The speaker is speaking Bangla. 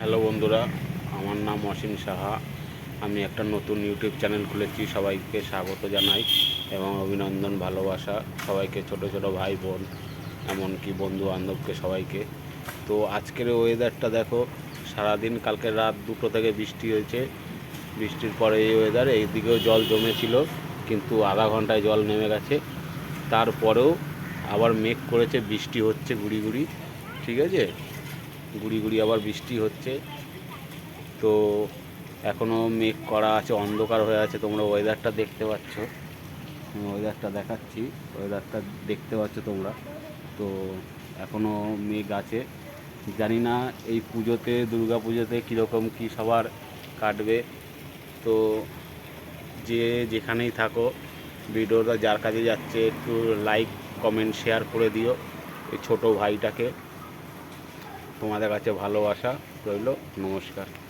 হ্যালো বন্ধুরা, আমার নাম অসীম সাহা। আমি একটা নতুন ইউটিউব চ্যানেল খুলেছি। সবাইকে স্বাগত জানাই এবং অভিনন্দন, ভালোবাসা সবাইকে, ছোট ছোট ভাই বোন এমনকি বন্ধু বান্ধবকে সবাইকে। তো আজকের ওয়েদারটা দেখো, সারাদিন কালকে রাত 2টো থেকে বৃষ্টি হয়েছে। বৃষ্টির পরে এই ওয়েদার, এইদিকেও জল জমেছিল কিন্তু আধা ঘন্টায় জল নেমে গেছে। তারপরেও আবার মেঘ করেছে, বৃষ্টি হচ্ছে গুড়ি গুড়ি, ঠিক আছে, গুড়ি গুড়ি আবার বৃষ্টি হচ্ছে। তো এখনও মেঘ করা আছে, অন্ধকার হয়ে আছে। তোমরা ওয়েদারটা দেখতে পাচ্ছ, আমি ওয়েদারটা দেখাচ্ছি, ওয়েদারটা দেখতে পাচ্ছ তোমরা। তো এখনও মেঘ আছে। জানি না এই পুজোতে, দুর্গা পুজোতে কীরকম কী সবার কাটবে। তো যে যেখানেই থাকো, ভিডিওটা যার কাছে যাচ্ছে একটু লাইক কমেন্ট শেয়ার করে দিও। এই ছোটো ভাইটাকে তোমাদের কাছে ভালোবাসা রইল। নমস্কার।